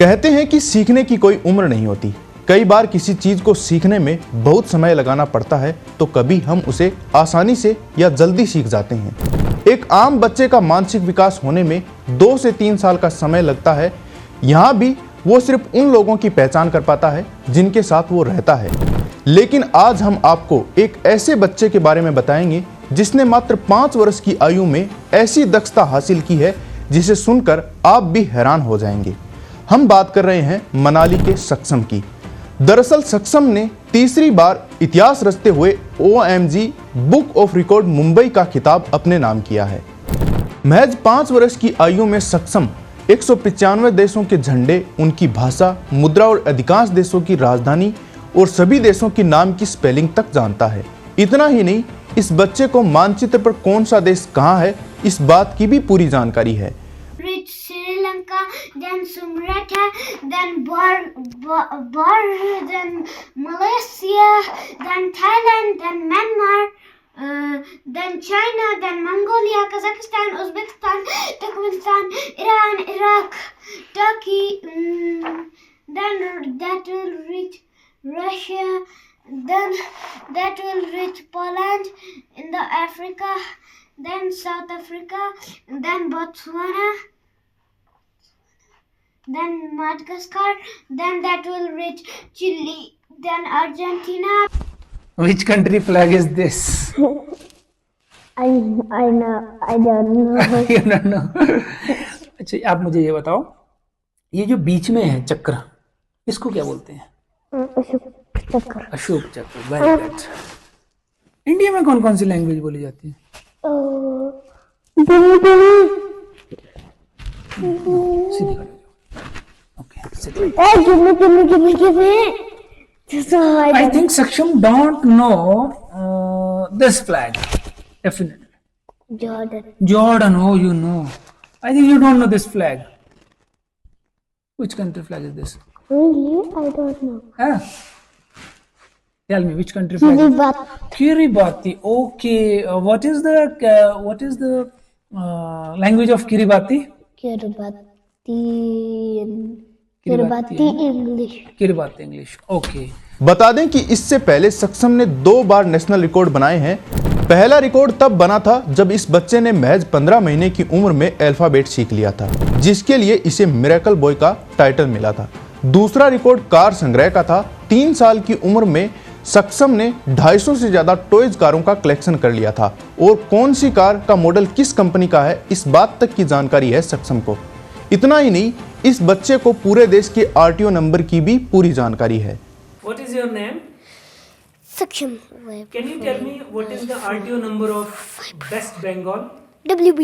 कहते हैं कि सीखने की कोई उम्र नहीं होती। कई बार किसी चीज को सीखने में बहुत समय लगाना पड़ता है तो कभी हम उसे आसानी से या जल्दी सीख जाते हैं। एक आम बच्चे का मानसिक विकास होने में 2 से 3 साल का समय लगता है। यहाँ भी वो सिर्फ उन लोगों की पहचान कर पाता है जिनके साथ वो रहता है। लेकिन आज हम आपको एक ऐसे बच्चे के बारे में बताएंगे जिसने मात्र 5 वर्ष की आयु में ऐसी दक्षता हासिल की है जिसे सुनकर आप भी हैरान हो जाएंगे। हम बात कर रहे हैं मनाली के सक्षम की। दरअसल सक्षम ने तीसरी बार इतिहास रचते हुए OMG book of record Mumbai का खिताब अपने नाम किया है। महज 5 वर्ष की आयु में सक्षम 195 देशों के झंडे, उनकी भाषा, मुद्रा और अधिकांश देशों की राजधानी और सभी देशों की नाम की स्पेलिंग तक जानता है। इतना ही नहीं, इस बच्चे को मानचित्र पर कौन सा देश कहाँ है इस बात की भी पूरी जानकारी है। Sri Lanka, then Sumatra, then then Malaysia, then Thailand, then Myanmar, then China, then Mongolia, Kazakhstan, Uzbekistan, Turkmenistan, Iran, Iraq, Turkey, then that will reach Russia, then that will reach Poland, in the Africa, then South Africa, then Botswana, then Madagascar, then that will reach Chile, then Argentina. Which country flag is this? I know. I don't know. You don't know. अच्छा, आप मुझे ये बताओ, ये जो बीच में है चक्र, इसको क्या बोलते हैं? अशोक चक्र। Very good. इंडिया में कौन कौन सी लैंग्वेज बोली जाती है? सीधी खड़े हो जाओ। Okay, Give me. I think Saksham don't know this flag. Definitely. Jordan, oh, you know. I think you don't know this flag. Which country flag is this? Really? I don't know. Huh? Tell me, which country flag? Kiribati. Okay. What is the language of Kiribati? Kiribati English. Okay. बता दें कि इससे पहले सक्षम ने 2 बार national record बनाए हैं। पहला रिकॉर्ड तब बना था जब इस बच्चे ने महज 15 महीने की उम्र में अल्फाबेट सीख लिया था, जिसके लिए इसे मिरेकल बॉय का टाइटल मिला था। दूसरा रिकॉर्ड कार संग्रह का था। 3 साल की उम्र में सक्षम ने 250 से ज्यादा टॉयज कारों का कलेक्शन कर लिया था और कौन सी कार का मॉडल किस कंपनी का है इस बात तक की जानकारी है सक्षम को। इतना ही नहीं, इस बच्चे को पूरे देश के RTO नंबर की भी पूरी जानकारी है। What is your name? Saksham. Can you tell me what is the RTO number of West Bengal? WB.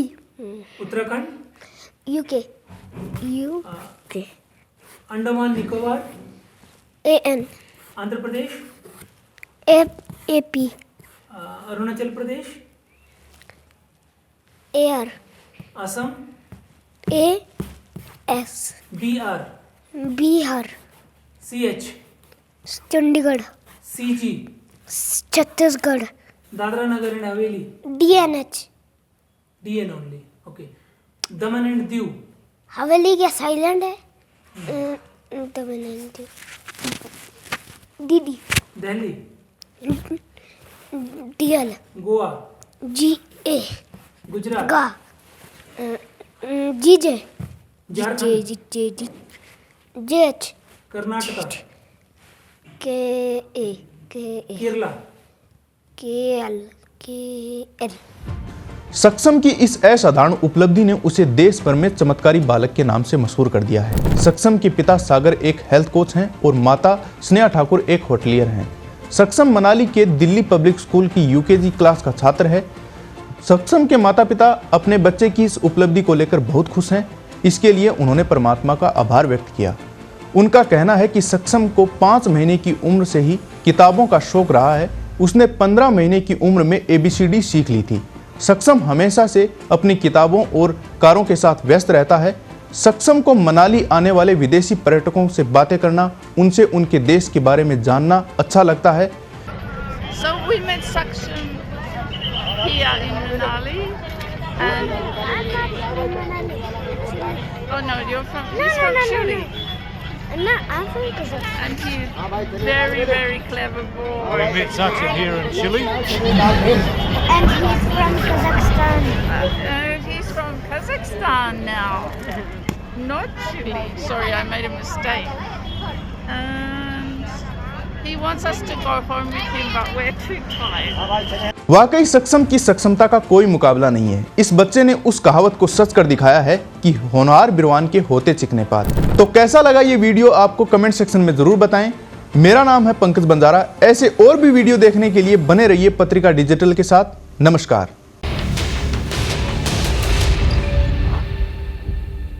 Uttarakhand? UK. UK. Andaman Nicobar? AN. Andhra Pradesh? AP. Arunachal Pradesh? AR. Assam? AS. BR? Bihar. CH? Chandigarh. CG? Chhattisgarh. Dadra Nagar and Haveli? DNH. DN only. Okay. Daman and Diu? हवेली क्या silent है? दमन and दीदी। Delhi? DL. Goa? GA. Gujarat? गा। GJ. Jharkhand? JH. Karnataka? KA. Kerala? KL. सक्षम की इस असाधारण उपलब्धि ने उसे देश भर में चमत्कारी बालक के नाम से मशहूर कर दिया है। सक्षम के पिता सागर एक हेल्थ कोच हैं और माता स्नेहा ठाकुर एक होटलियर हैं। सक्षम मनाली के दिल्ली पब्लिक स्कूल की UKG क्लास का छात्र है। सक्षम के माता पिता अपने बच्चे की इस उपलब्धि को लेकर बहुत खुश हैं। इसके लिए उन्होंने परमात्मा का आभार व्यक्त किया। उनका कहना है कि सक्षम को 5 महीने की उम्र से ही किताबों का शौक रहा है। उसने 15 महीने की उम्र में ABCD सीख ली थी। सक्षम हमेशा से अपनी किताबों और कारों के साथ व्यस्त रहता है। सक्षम को मनाली आने वाले विदेशी पर्यटकों से बातें करना, उनसे उनके देश के बारे में जानना अच्छा लगता है। So we met Saksham here in Manali and I'm not from Manali. oh no, you're from Shuli. No, I'm from Kazakhstan. And he's very, very clever boy. We met Sachin here in Chile. And he's from Kazakhstan. He's from Kazakhstan now, not Chile. Sorry, I made a mistake. And he wants us to go home with him, but we're too tired. वाकई सक्षम की सक्षमता का कोई मुकाबला नहीं है। इस बच्चे ने उस कहावत को सच कर दिखाया है कि होनहार बिरवान के होते चिकने पात। तो कैसा लगा ये वीडियो आपको कमेंट सेक्शन में जरूर बताएं। मेरा नाम है पंकज बंजारा। ऐसे और भी वीडियो देखने के लिए बने रहिए पत्रिका डिजिटल के साथ। नमस्कार।